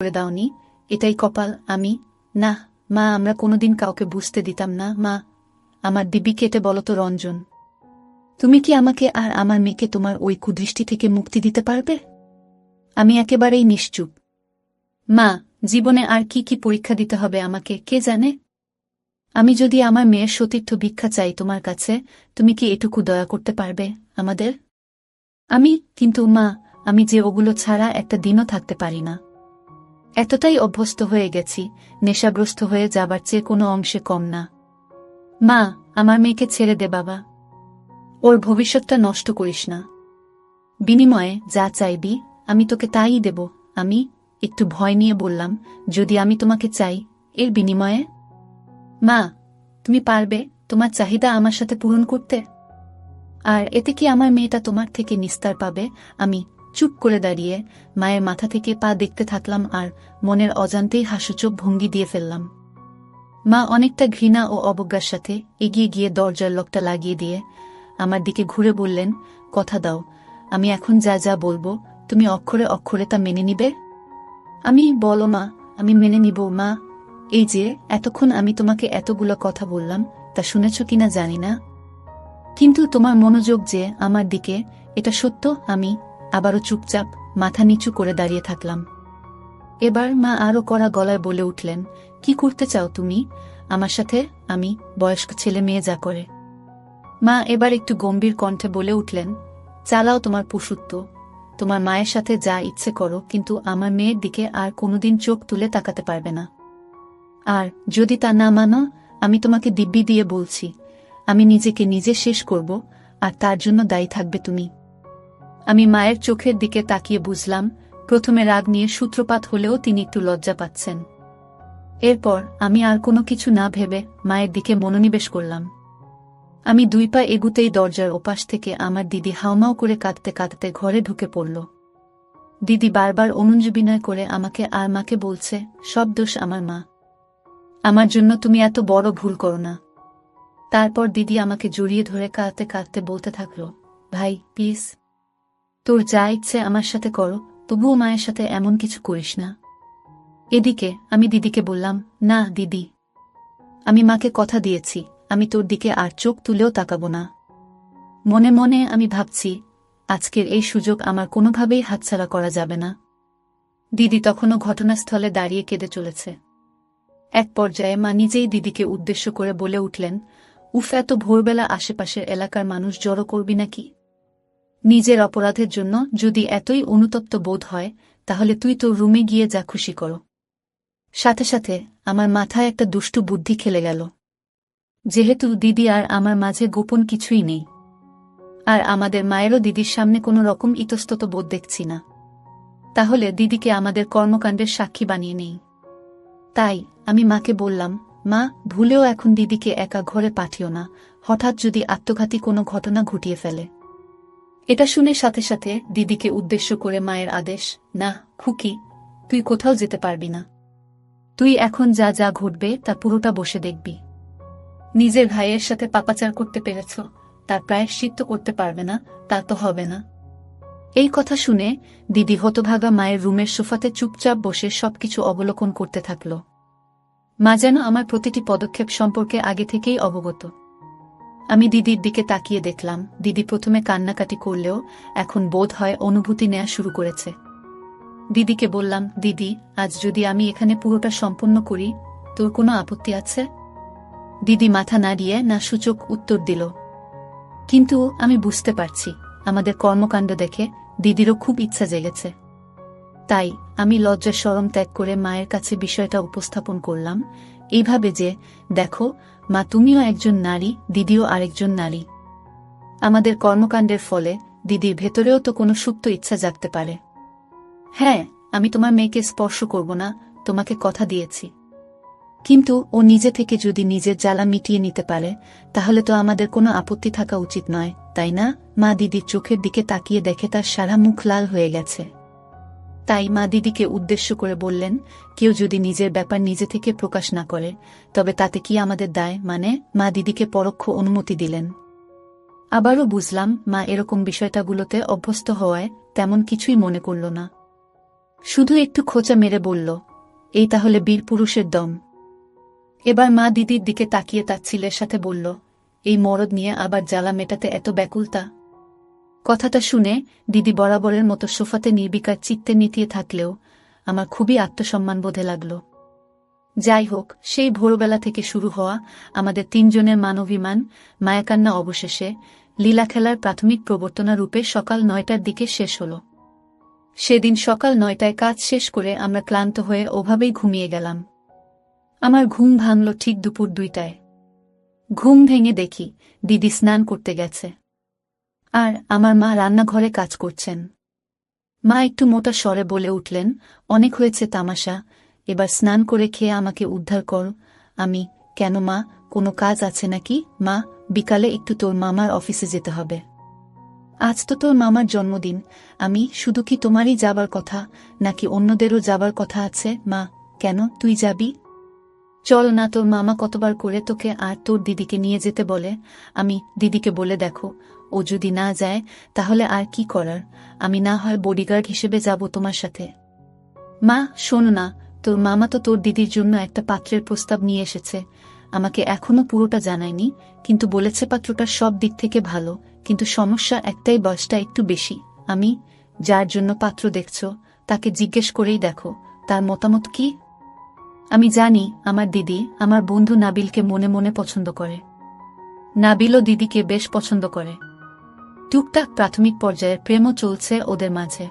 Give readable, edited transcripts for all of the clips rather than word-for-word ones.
করে দাওনি, এটাই কপাল। আমি না মা, আমরা কোনোদিন কাউকে বুঝতে দিতাম না মা। আমার দিব্যি কেটে বলো তো রঞ্জন, তুমি কি আমাকে আর আমার মেয়েকে তোমার ওই কুদৃষ্টি থেকে মুক্তি দিতে পারবে? আমি একেবারেই নিশ্চুপ। মা, জীবনে আর কি কি পরীক্ষা দিতে হবে আমাকে কে জানে। আমি যদি আমার মেয়ের সতীর্থ ভিক্ষা চাই তোমার কাছে, তুমি কি এটুকু দয়া করতে পারবে আমাদের? কিন্তু মা, আমি যে ওগুলো ছাড়া একটা দিনও থাকতে পারি না। এতটাই অভ্যস্ত হয়ে গেছি, নেশাগ্রস্ত হয়ে যাবার চেয়ে কোনো অংশে কম না। মা, আমার মেয়েকে ছেড়ে দে বাবা, ওর ভবিষ্যৎটা নষ্ট করিস না। বিনিময়ে যা চাইবি আমি তোকে তাই দেব। আমি একটু ভয় নিয়ে বললাম, যদি আমি তোমাকে চাই, এর বিনিময়ে? মা, তুমি পারবে তোমার চাহিদা আমার সাথে পূরণ করতে? আর এতে কি আমার মেয়েটা তোমার থেকে নিস্তার পাবে? আমি চুপ করে দাঁড়িয়ে মায়ের মাথা থেকে পা দেখতে থাকলাম আর মনের অজান্তেই হাসুচোখ ভঙ্গি দিয়ে ফেললাম। মা অনেকটা ঘৃণা ও অবজ্ঞার সাথে এগিয়ে গিয়ে দরজার লকটা লাগিয়ে দিয়ে আমার দিকে ঘুরে বললেন, কথা দাও, আমি এখন যা যা বলবো তুমি অক্ষরে অক্ষরে তা মেনে নিবে? বলো মা, আমি মেনে নিব মা। এই যে এতক্ষণ আমি তোমাকে এতগুলো কথা বললাম, তা শুনেছ কিনা জানি না, কিন্তু তোমার মনোযোগ যে আমার দিকে, এটা সত্য। আমি আবারও চুপচাপ মাথা নিচু করে দাঁড়িয়ে থাকলাম। এবার মা আরও কড়া গলায় বলে উঠলেন, কি করতে চাও তুমি আমার সাথে? আমি বয়স্ক ছেলে মেয়ে যা করে। মা এবার একটু গম্ভীর কণ্ঠে বলে উঠলেন, চালাও তোমার পশুত্ব, তোমার মায়ের সাথে যা ইচ্ছে করো, কিন্তু আমার মেয়ের দিকে আর কোনোদিন চোখ তুলে তাকাতে পারবে না। আর যদি তা না মানো, আমি তোমাকে দিব্যি দিয়ে বলছি, আমি নিজেকে নিজে শেষ করব, আর তার জন্য দায়ী থাকবে তুমি। আমি মায়ের চোখের দিকে তাকিয়ে বুঝলাম, প্রথমে রাগ নিয়ে সূত্রপাত হলেও তিনি একটু লজ্জা পাচ্ছেন। এরপর আমি আর কোনো কিছু না ভেবে মায়ের দিকে মনোনিবেশ করলাম। আমি 2 পা এগুতেই দরজার ওপাশ থেকে আমার দিদি হাউমাউ করে কাঁদতে কাঁদতে ঘরে ঢুকে পড়ল। দিদি বারবার অনুনয় করে আমাকে আর মাকে বলছে, সব দোষ আমার মা, আমার জন্য তুমি এত বড় ভুল করো না। তারপর দিদি আমাকে জড়িয়ে ধরে কাঁদতে কাঁদতে বলতে থাকল, ভাই প্লিজ, তোর যা ইচ্ছে আমার সাথে করো, তবুও মায়ের সাথে এমন কিছু করিস না। এদিকে আমি দিদিকে বললাম, না দিদি, আমি মাকে কথা দিয়েছি, আমি তোর দিকে আর চোখ তুলেও তাকাবো না। মনে মনে আমি ভাবছি, আজকের এই সুযোগ আমার কোনোভাবেই হাতছাড়া করা যাবে না। দিদি তখনও ঘটনাস্থলে দাঁড়িয়ে কেঁদে চলেছে। এক পর্যায়ে মা নিজেই দিদিকে উদ্দেশ্য করে বলে উঠলেন, উফ, এত ভোরবেলা আশেপাশের এলাকার মানুষ জড়ো করবি নাকি? নিজের অপরাধের জন্য যদি এতই অনুতপ্ত বোধ হয়, তাহলে তুই তোর রুমে গিয়ে যা খুশি করো। সাথে সাথে আমার মাথায় একটা দুষ্টু বুদ্ধি খেলে গেল। যেহেতু দিদি আর আমার মাঝে গোপন কিছুই নেই, আর আমাদের মায়েরও দিদির সামনে কোনো রকম ইতস্তত বোধ দেখছি না, তাহলে দিদিকে আমাদের কর্মকাণ্ডের সাক্ষী বানিয়ে নেই। তাই আমি মাকে বললাম, মা, ভুলেও এখন দিদিকে একা ঘরে পাঠিও না, হঠাৎ যদি আত্মঘাতী কোনো ঘটনা ঘটিয়ে ফেলে। এটা শুনে সাথে সাথে দিদিকে উদ্দেশ্য করে মায়ের আদেশ, না খুকি, তুই কোথাও যেতে পারবি না। তুই এখন যা যা ঘটবে তা পুরোটা বসে দেখবি। নিজের ভাইয়ের সাথে পাপাচার করতে পেরেছ, তার প্রায়শ্চিত্ত করতে পারবে না, তা তো হবে না। এই কথা শুনে দিদি হতভাগা মায়ের রুমের সোফাতে চুপচাপ বসে সবকিছু অবলোকন করতে থাকল। মা যেন আমার প্রতিটি পদক্ষেপ সম্পর্কে আগে থেকেই অবগত। আমি দিদির দিকে তাকিয়ে দেখলাম, দিদি প্রথমে কান্নাকাটি করলেও এখন বোধ হয় অনুভূতি নেয়া শুরু করেছে। দিদিকে বললাম, দিদি, আজ যদি আমি এখানে পুরোটা সম্পন্ন করি, তোর কোনো আপত্তি আছে? দিদি মাথা নাড়িয়ে না সূচক উত্তর দিল। কিন্তু আমি বুঝতে পারছি, আমাদের কর্মকাণ্ড দেখে দিদিরও খুব ইচ্ছা জেগেছে। তাই আমি লজ্জা শরম ত্যাগ করে মায়ের কাছে বিষয়টা উপস্থাপন করলাম, এইভাবে যে, দেখো মা, তুমিও একজন নারী, দিদিও আরেকজন নারী। আমাদের কর্মকাণ্ডের ফলে দিদির ভেতরেও তো কোনো সুপ্ত ইচ্ছা জাগতে পারে। হ্যাঁ, আমি তোমার মেয়েকে স্পর্শ করব না, তোমাকে কথা দিয়েছি। কিন্তু ও নিজে থেকে যদি নিজের জ্বালা মিটিয়ে নিতে পারে, তাহলে তো আমাদের কোনো আপত্তি থাকা উচিত নয়, তাই না? মা দিদির চোখের দিকে তাকিয়ে দেখে তার সারা মুখ লাল হয়ে গেছে। তাই মা দিদিকে উদ্দেশ্য করে বললেন, কেউ যদি নিজের ব্যাপার নিজে থেকে প্রকাশ না করে, তবে তাতে কি আমাদের দায়? মা দিদিকে পরোক্ষ অনুমতি দিলেন। আবারও বুঝলাম, মা এরকম বিষয়টাগুলোতে অভ্যস্ত হওয়ায় তেমন কিছুই মনে করল না। শুধু একটু খোঁচা মেরে বলল, এই তাহলে বীর পুরুষের দম। এবার মা দিদির দিকে তাকিয়ে তার ছেলের সাথে বলল, এই মরদ নিয়ে আবার জ্বালা মেটাতে এত ব্যাকুলতা। কথাটা শুনে দিদি বরাবরের মতো সোফাতে নির্বিকার চিত্তে নিতিয়ে থাকলেও আমার খুবই আত্মসম্মানবোধে লাগল। যাই হোক, সেই ভোরবেলা থেকে শুরু হওয়া আমাদের তিনজনের মানবিমান মায়াকান্না অবশেষে লীলা খেলার প্রাথমিক প্রবর্তনা রূপে সকাল 9টার দিকে শেষ হল। সেদিন সকাল 9টায় কাজ শেষ করে আমরা ক্লান্ত হয়ে ওভাবেই ঘুমিয়ে গেলাম। আমার ঘুম ভাঙল ঠিক দুপুর 2টায়। ঘুম ভেঙে দেখি দিদি স্নান করতে গেছে, আর আমার মা রান্নাঘরে কাজ করছেন। মা একটু মোটা স্বরে বলে উঠলেন, অনেক হয়েছে তামাশা, এবার স্নান করে খেয়ে আমাকে উদ্ধার কর। আমি, কেন মা, কোনো কাজ আছে নাকি? মা, বিকালে একটু তোর মামার অফিসে যেতে হবে। আজ তো তোর মামার জন্মদিন। আমি, শুধু কি তোমারই যাবার কথা নাকি অন্যদেরও যাবার কথা আছে? মা, কেন, তুই যাবি? চল না, তোর মামা কতবার করে তোকে আর তোর দিদিকে নিয়ে যেতে বলে। আমি, দিদিকে বলে দেখো, ও যদি না যায় তাহলে আর কি করার, আমি না হয় বডিগার্ড হিসেবে যাব তোমার সাথে। মা, শোন না, তোর মামা তো তোর দিদির জন্য একটা পাত্রের প্রস্তাব নিয়ে এসেছে। আমাকে এখনো পুরোটা জানায়নি, কিন্তু বলেছে পাত্রটা সব দিক থেকে ভালো, কিন্তু সমস্যা একটাই, বয়সটা একটু বেশি। আমি, যার জন্য পাত্র দেখছ তাকে জিজ্ঞেস করেই দেখো, তার মতামত কি। আমি জানি আমার দিদি আমার বন্ধু নাবিলকে মনে মনে পছন্দ করে। নাবিলও দিদিকে বেশ পছন্দ করে। টুকটাক প্রাথমিক পর্যায়ের প্রেমও চলছে ওদের মাঝে।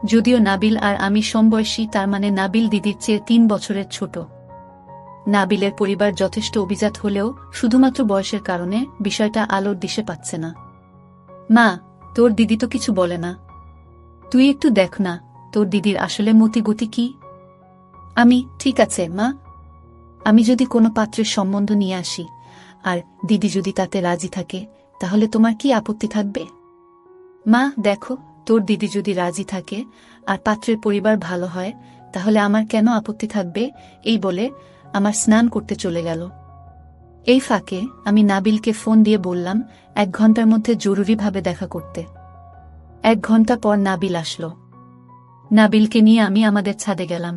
যদিও নাবিল আর আমি সমবয়সী, তার মানে নাবিল দিদির চেয়ে 3 বছরের ছোট। নাবিলের পরিবার যথেষ্ট অভিজাত হলেও শুধুমাত্র বয়সের কারণে বিষয়টা আলোর দিশে পাচ্ছে না। মা, তোর দিদি তো কিছু বলে না? তুই একটু দেখ না তোর দিদির আসলে মতিগতি কি। আমি, ঠিক আছে মা, আমি যদি কোনো পাত্রের সম্বন্ধ নিয়ে আসি আর দিদি যদি তাতে রাজি থাকে তাহলে তোমার কি আপত্তি থাকবে? মা দেখো, তোর দিদি যদি রাজি থাকে আর পাত্রের পরিবার ভালো হয় তাহলে আমার কেন আপত্তি থাকবে? এই বলে আমার স্নান করতে চলে গেল। এই ফাঁকে আমি নাবিলকে ফোন দিয়ে বললাম 1 ঘন্টার মধ্যে জরুরিভাবে দেখা করতে। 1 ঘন্টা পর নাবিল আসলো। নাবিলকে নিয়ে আমি আমাদের ছাদে গেলাম।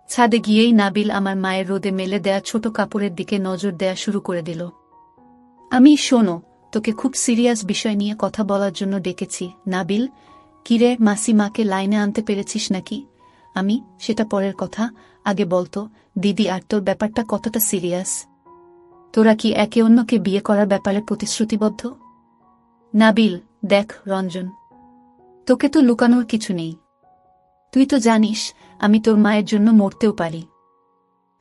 ছাদে গিয়েই নাবিল আমার মায়ের রোদে মেলে দেয়া ছোট কাপড়ের দিকে নজর দেয়া শুরু করে দিল। আমি, শোনো, তোকে খুব সিরিয়াস বিষয় নিয়ে কথা বলার জন্য ডেকেছি। নাবিল, কিরে, মাসি মাকে লাইনে আনতে পেরেছিস নাকি? আমি, সেটা পরের কথা, আগে বলতো দিদি আর তোর ব্যাপারটা কতটা সিরিয়াস? তোরা কি একে অন্যকে বিয়ে করার ব্যাপারে প্রতিশ্রুতিবদ্ধ? নাবিল, দেখ রঞ্জন, তোকে তো লুকানোর কিছু নেই। তুই তো জানিস আমি তোর মায়ের জন্য মরতেও পারি।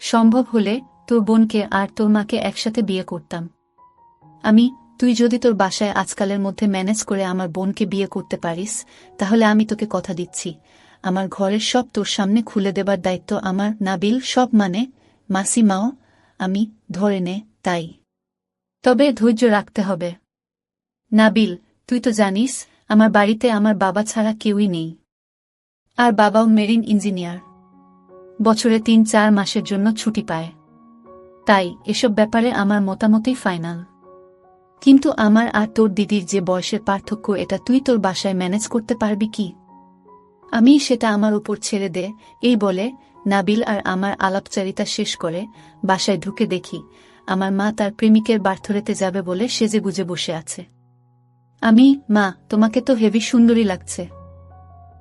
সম্ভব হলে তোর বোনকে আর তোর মাকে একসাথে বিয়ে করতাম। আমি, তুই যদি তোর বাসায় আজকালের মধ্যে ম্যানেজ করে আমার বোনকে বিয়ে করতে পারিস তাহলে আমি তোকে কথা দিচ্ছি আমার ঘরের সব তোর সামনে খুলে দেবার দায়িত্ব আমার। নাবিল, সব মানে? মাসি মাও? আমি, ধরে নে তাই, তবে ধৈর্য রাখতে হবে। নাবিল, তুই তো জানিস আমার বাড়িতে আমার বাবা ছাড়া কেউই নেই, আর বাবাও মেরিন ইঞ্জিনিয়ার, বছরে 3-4 মাসের জন্য ছুটি পায়। তাই এসব ব্যাপারে আমার মতামতই ফাইনাল। কিন্তু আমার আর তোর দিদির যে বয়সের পার্থক্য, এটা তুই তোর বাসায় ম্যানেজ করতে পারবি কি? আমি, সেটা আমার উপর ছেড়ে দে। এই বলে নাবিল আর আমার আলাপচারিতা শেষ করে বাসায় ঢুকে দেখি আমার মা তার প্রেমিকের বার্থডেতে যাবে বলে সেজেগুজে বসে আছে। আমি, মা, তোমাকে তো হেভি সুন্দরী লাগছে।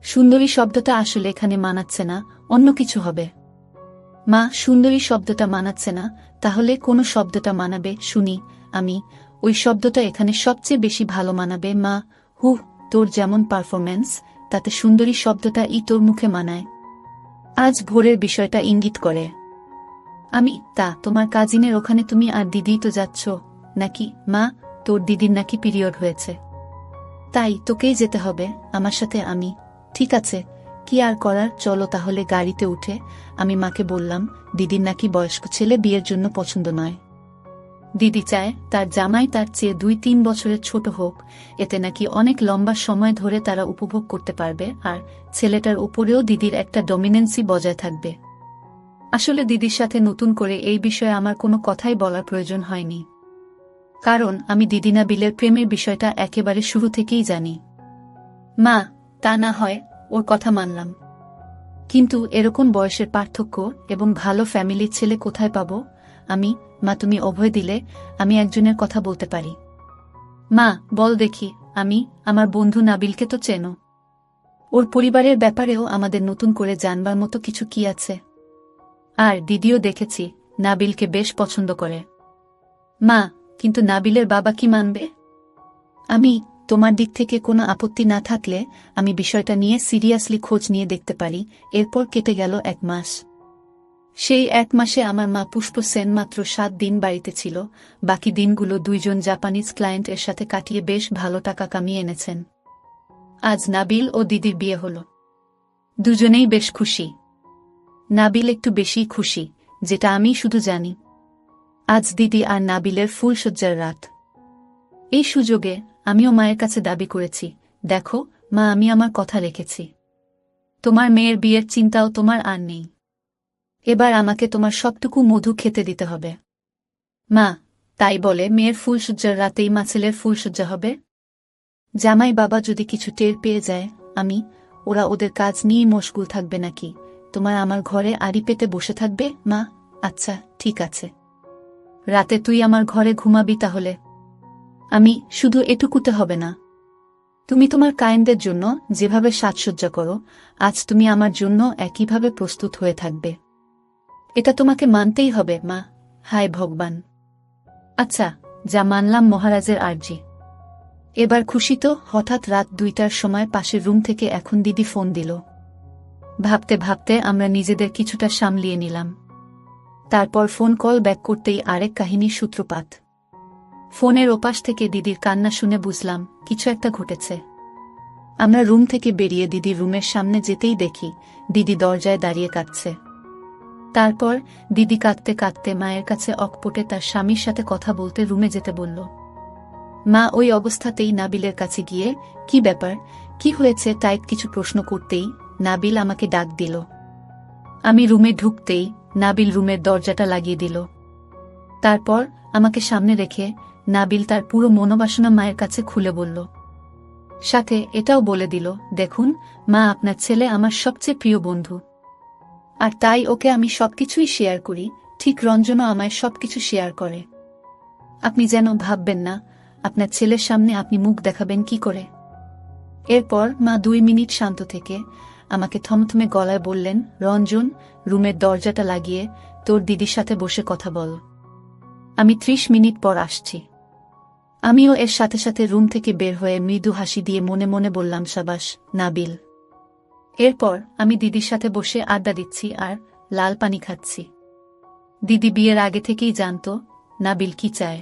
সুন্দরী শব্দটা আসলে এখানে মানাচ্ছে না, অন্য কিছু হবে। মা, সুন্দরী শব্দটা মানাচ্ছে না, তাহলে কোন শব্দটা মানাবে শুনি? আমি, ওই শব্দটা এখানে সবচেয়ে বেশি ভালো মানাবে মা। তোর যেমন পারফরম্যান্স তাতে সুন্দরী শব্দটা তোর মুখে মানায়। আজ ভোরের বিষয়টা ইঙ্গিত করে। আমি, তা তোমার কাজিনের ওখানে তুমি আর দিদি তো যাচ্ছ নাকি? মা, তোর দিদির নাকি পিরিয়ড হয়েছে, তাই তোকেই যেতে হবে আমার সাথে। আমি, ঠিক আছে, কি আর করার, চলো তাহলে গাড়িতে উঠে। আমি মাকে বললাম দিদির নাকি বয়স্ক ছেলে বিয়ের জন্য পছন্দ নয়। দিদি চায় তার জামাই তার চেয়ে 2-3 বছরের ছোট হোক, এতে নাকি অনেক লম্বা সময় ধরে তারা উপভোগ করতে পারবে, আর ছেলেটার উপরেও দিদির একটা ডমিনেন্সি বজায় থাকবে। আসলে দিদির সাথে নতুন করে এই বিষয়ে আমার কোনো কথাই বলার প্রয়োজন হয়নি, কারণ আমি দিদি নাবিলের প্রেমের বিষয়টা একেবারে শুরু থেকেই জানি। মা, তা না হয় ওর কথা মানলাম, কিন্তু এরকম বয়সের পার্থক্য এবং ভালো ফ্যামিলির ছেলে কোথায় পাবো? মা তুমি অভয় দিলে আমি একজনের কথা বলতে পারি। মা বল দেখি। আমার বন্ধু নাবিলকে তো চেনো। ওর পরিবারের ব্যাপারেও আমাদের নতুন করে জানবার মতো কিছু কি আছে? আর দিদিও দেখেছি নাবিলকে বেশ পছন্দ করে। মা কিন্তু নাবিলের বাবা কি মানবে? তোমার দিক থেকে কোনো আপত্তি না থাকলে আমি বিষয়টা নিয়ে সিরিয়াসলি খোঁজ নিয়ে দেখতে পারি। এরপর কেটে গেল 1 মাস। সেই 1 মাসে আমার মা পুষ্প সেন মাত্র 7 দিন বাড়িতে ছিল। বাকি দিনগুলো 2 জন জাপানিজ ক্লায়েন্ট এর সাথে কাটিয়ে বেশ ভালো টাকা কামিয়ে এনেছেন। আজ নাবিল ও দিদির বিয়ে হল। দুজনেই বেশ খুশি। নাবিল একটু বেশি খুশি, যেটা আমি শুধু জানি। আজ দিদি আর নাবিলের ফুলশয্যার রাত। এই সুযোগে আমিও মায়ের কাছে দাবি করেছি, দেখো মা, আমি আমার কথা রেখেছি। তোমার মেয়ের বিয়ের চিন্তাও তোমার আর নেই। এবার আমাকে তোমার সবটুকু মধু খেতে দিতে হবে। মা, তাই বলে মেয়ের ফুলশয্যার রাতেই মা ছেলের ফুলশয্যা হবে? জামাই বাবা যদি কিছু টের পেয়ে যায়, ওরা ওদের কাজ নিয়েই মশগুল থাকবে নাকি? তোমার আমার ঘরে আড়ি পেতে বসে থাকবে? মা, আচ্ছা ঠিক আছে, রাতে তুই আমার ঘরে ঘুমাবি তাহলে। শুধু এটুকুতে হবে না। তুমি তোমার কায়েনদের জন্য যেভাবে সাজসজ্জা করো, আজ তুমি আমার জন্য একইভাবে প্রস্তুত হয়ে থাকবে। এটা তোমাকে মানতেই হবে মা। হায় ভগবান! আচ্ছা, যা মানলাম মহারাজের আর্জি। এবার খুশি তো? হঠাৎ রাত 2টার সময় পাশের রুম থেকে এখন দিদি ফোন দিল। ভাবতে ভাবতে আমরা নিজেদের কিছুটা সামলিয়ে নিলাম। তারপর ফোন কল ব্যাক করতেই আরেক কাহিনীর সূত্রপাত। ফোনের ওপাশ থেকে দিদির কান্না শুনে বুঝলাম কিছু একটা ঘটেছে। আমরা রুম থেকে বেরিয়ে দিদির রুমের সামনে যেতেই দেখি দিদি দরজায় দাঁড়িয়ে কাঁদছে। তারপর দিদি কাঁদতে কাঁদতে মায়ের কাছে অকপটে তার স্বামীর সাথে কথা বলতে রুমে যেতে বলল। মা ওই অবস্থাতেই নাবিলের কাছে গিয়ে, কি ব্যাপার, কি হয়েছে টাইপ কিছু প্রশ্ন করতেই নাবিল আমাকে ডাক দিল। আমি রুমে ঢুকতেই নাবিল রুমের দরজাটা লাগিয়ে দিল। তারপর আমাকে সামনে রেখে নাবিল তার পুরো মনোবাসনা মায়ের কাছে খুলে বলল। সাথে এটাও বলে দিল, দেখুন মা, আপনার ছেলে আমার সবচেয়ে প্রিয় বন্ধু, আর তাই ওকে আমি সবকিছুই শেয়ার করি, ঠিক রঞ্জনও আমায় সবকিছু শেয়ার করে। আপনি যেন ভাববেন না আপনার ছেলের সামনে আপনি মুখ দেখাবেন কি করে। এরপর মা 2 মিনিট শান্ত থেকে আমাকে থমথমে গলায় বললেন, রঞ্জন, রুমের দরজাটা লাগিয়ে তোর দিদির সাথে বসে কথা বল। আমি 30 মিনিট পর আসছি। আমিও এর সাথে সাথে রুম থেকে বের হয়ে মৃদু হাসি দিয়ে মনে মনে বললাম, সাবাস নাবিল। এরপর আমি দিদির সাথে বসে আড্ডা দিচ্ছি আর লাল পানি খাচ্ছি। দিদি বিয়ের আগে থেকেই জানত নাবিল কি চায়।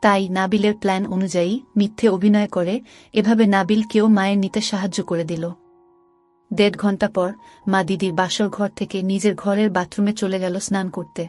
তাই নাবিলের প্ল্যান অনুযায়ী মিথ্যে অভিনয় করে এভাবে নাবিলকেও মায়ের নিতে সাহায্য করে দিল। 1.5 ঘন্টা পর মা দিদির বাসর ঘর থেকে নিজের ঘরের বাথরুমে চলে গেল স্নান করতে।